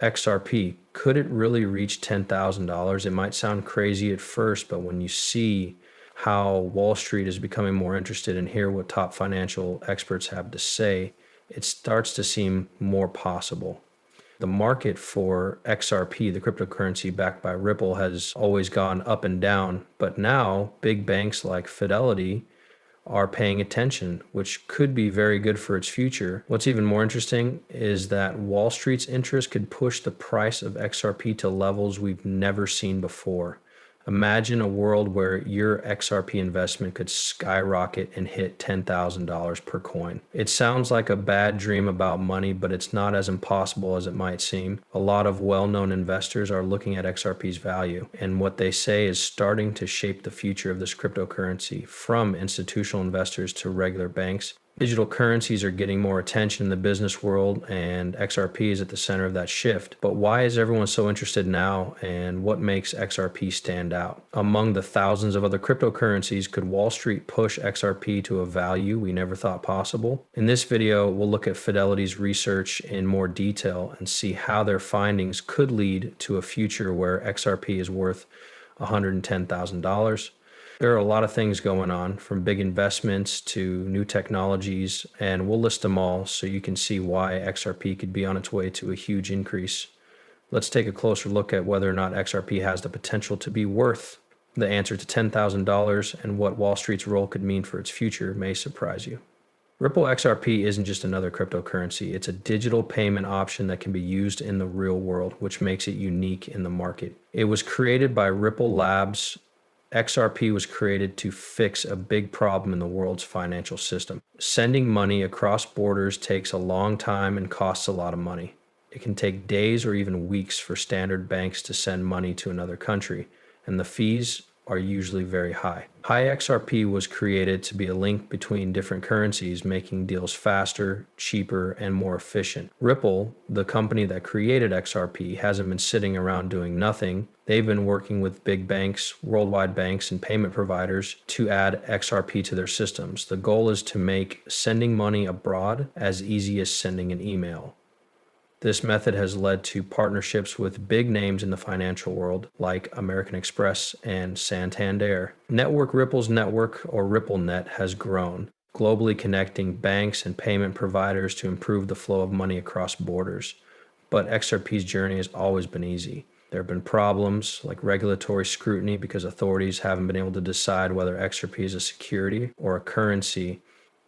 XRP, could it really reach $10,000? It might sound crazy at first, but when you see how Wall Street is becoming more interested and hear what top financial experts have to say, it starts to seem more possible. The market for XRP, the cryptocurrency backed by Ripple, has always gone up and down, but now big banks like Fidelity are paying attention, which could be very good for its future. What's even more interesting is that Wall Street's interest could push the price of XRP to levels we've never seen before. Imagine a world where your XRP investment could skyrocket and hit $10,000 per coin. It sounds like a bad dream about money, but it's not as impossible as it might seem. A lot of well-known investors are looking at XRP's value, and what they say is starting to shape the future of this cryptocurrency, from institutional investors to regular banks. Digital currencies are getting more attention in the business world, and XRP is at the center of that shift. But why is everyone so interested now, and what makes XRP stand out? Among the thousands of other cryptocurrencies, could Wall Street push XRP to a value we never thought possible? In this video, we'll look at Fidelity's research in more detail and see how their findings could lead to a future where XRP is worth $110,000. There are a lot of things going on, from big investments to new technologies, and we'll list them all so you can see why XRP could be on its way to a huge increase. Let's take a closer look at whether or not XRP has the potential to be worth the answer to $10,000, and what Wall Street's role could mean for its future may surprise you. Ripple XRP isn't just another cryptocurrency. It's a digital payment option that can be used in the real world, which makes it unique in the market. It was created by Ripple Labs. XRP was created to fix a big problem in the world's financial system. Sending money across borders takes a long time and costs a lot of money. It can take days or even weeks for standard banks to send money to another country, and the fees are usually very high. XRP was created to be a link between different currencies, making deals faster, cheaper, and more efficient. Ripple, the company that created XRP, hasn't been sitting around doing nothing. They've been working with big banks, worldwide banks, and payment providers to add XRP to their systems. The goal is to make sending money abroad as easy as sending an email. This method has led to partnerships with big names in the financial world like American Express and Santander. Ripple's network, or RippleNet, has grown, globally connecting banks and payment providers to improve the flow of money across borders. But XRP's journey has always been easy. There have been problems like regulatory scrutiny because authorities haven't been able to decide whether XRP is a security or a currency.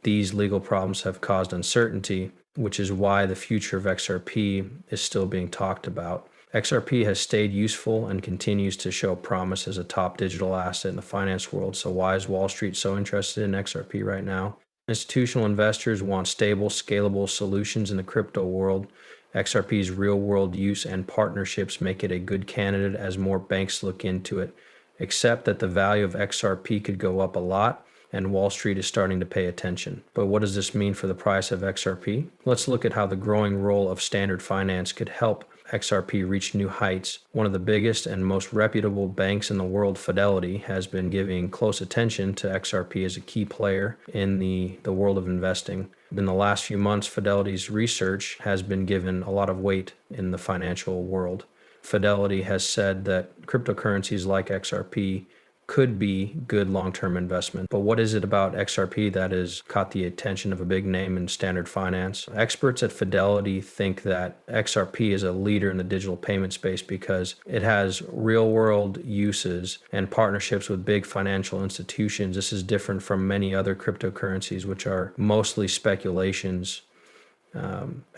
These legal problems have caused uncertainty, which is why the future of XRP is still being talked about. XRP has stayed useful and continues to show promise as a top digital asset in the finance world. So why is Wall Street so interested in XRP right now? Institutional investors want stable, scalable solutions in the crypto world. XRP's real-world use and partnerships make it a good candidate as more banks look into it, except that the value of XRP could go up a lot, and Wall Street is starting to pay attention. But what does this mean for the price of XRP? Let's look at how the growing role of standard finance could help XRP reach new heights. One of the biggest and most reputable banks in the world, Fidelity, has been giving close attention to XRP as a key player in the world of investing. In the last few months, Fidelity's research has been given a lot of weight in the financial world. Fidelity has said that cryptocurrencies like XRP could be good long-term investment. But what is it about XRP that has caught the attention of a big name in standard finance? Experts at Fidelity think that XRP is a leader in the digital payment space because it has real-world uses and partnerships with big financial institutions. This is different from many other cryptocurrencies, which are mostly speculations.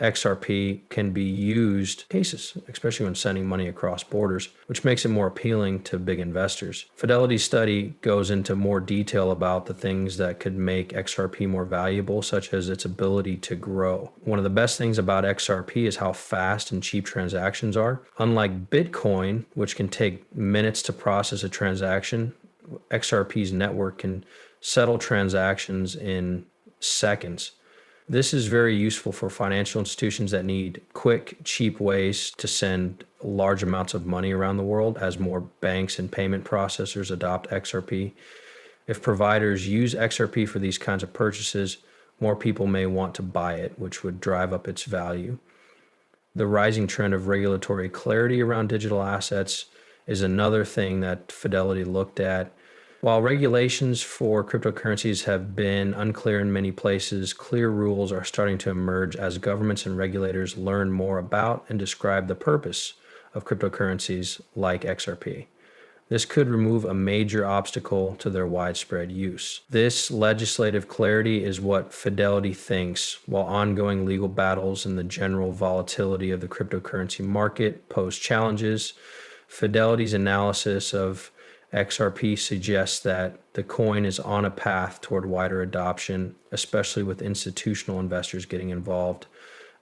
XRP can be used cases, especially when sending money across borders, which makes it more appealing to big investors. Fidelity's study goes into more detail about the things that could make XRP more valuable, such as its ability to grow. One of the best things about XRP is how fast and cheap transactions are. Unlike Bitcoin, which can take minutes to process a transaction, XRP's network can settle transactions in seconds. This is very useful for financial institutions that need quick, cheap ways to send large amounts of money around the world as more banks and payment processors adopt XRP. If providers use XRP for these kinds of purchases, more people may want to buy it, which would drive up its value. The rising trend of regulatory clarity around digital assets is another thing that Fidelity looked at. While regulations for cryptocurrencies have been unclear in many places, clear rules are starting to emerge as governments and regulators learn more about and describe the purpose of cryptocurrencies like XRP. This could remove a major obstacle to their widespread use. This legislative clarity is what Fidelity thinks, while ongoing legal battles and the general volatility of the cryptocurrency market pose challenges. Fidelity's analysis of XRP suggests that the coin is on a path toward wider adoption, especially with institutional investors getting involved.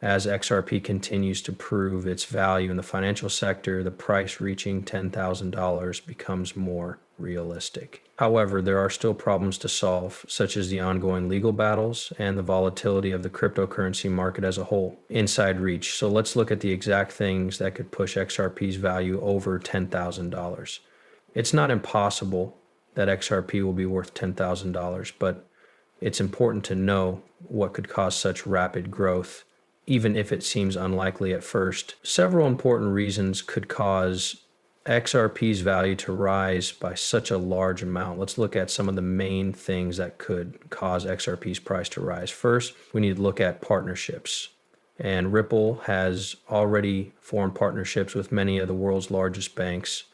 As XRP continues to prove its value in the financial sector, the price reaching $10,000 becomes more realistic. However, there are still problems to solve, such as the ongoing legal battles and the volatility of the cryptocurrency market as a whole. Inside reach. So let's look at the exact things that could push XRP's value over $10,000. It's not impossible that XRP will be worth $10,000, but it's important to know what could cause such rapid growth, even if it seems unlikely at first. Several important reasons could cause XRP's value to rise by such a large amount. Let's look at some of the main things that could cause XRP's price to rise. First, we need to look at partnerships. And Ripple has already formed partnerships with many of the world's largest banks.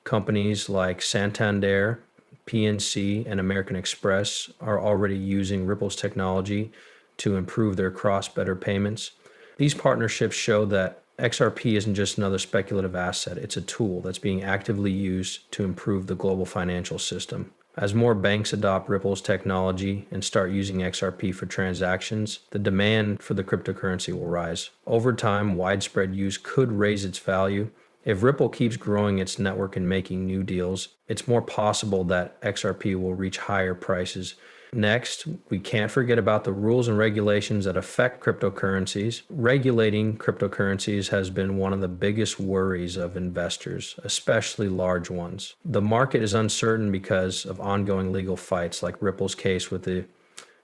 Companies like Santander, PNC, and American Express are already using Ripple's technology to improve their cross-border payments. These partnerships show that XRP isn't just another speculative asset, it's a tool that's being actively used to improve the global financial system. As more banks adopt Ripple's technology and start using XRP for transactions, the demand for the cryptocurrency will rise. Over time, widespread use could raise its value. If Ripple keeps growing its network and making new deals, it's more possible that XRP will reach higher prices. Next, we can't forget about the rules and regulations that affect cryptocurrencies. Regulating cryptocurrencies has been one of the biggest worries of investors, especially large ones. The market is uncertain because of ongoing legal fights, like Ripple's case with the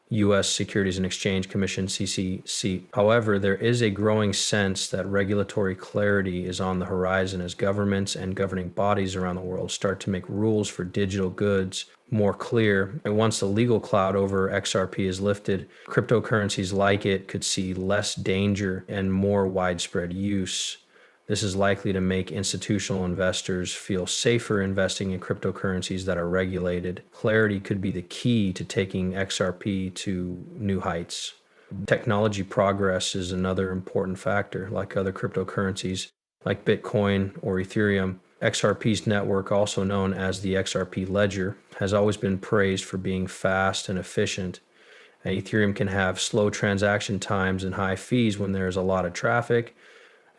U.S. Securities and Exchange Commission, SEC. However, there is a growing sense that regulatory clarity is on the horizon as governments and governing bodies around the world start to make rules for digital goods more clear. And once the legal cloud over XRP is lifted, cryptocurrencies like it could see less danger and more widespread use. This is likely to make institutional investors feel safer investing in cryptocurrencies that are regulated. Clarity could be the key to taking XRP to new heights. Technology progress is another important factor. Like other cryptocurrencies, like Bitcoin or Ethereum, XRP's network, also known as the XRP ledger, has always been praised for being fast and efficient. Ethereum can have slow transaction times and high fees when there's a lot of traffic.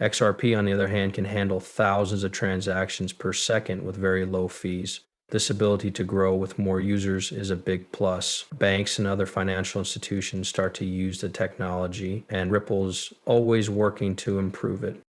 XRP, on the other hand, can handle thousands of transactions per second with very low fees. This ability to grow with more users is a big plus. Banks and other financial institutions start to use the technology, and Ripple's always working to improve it.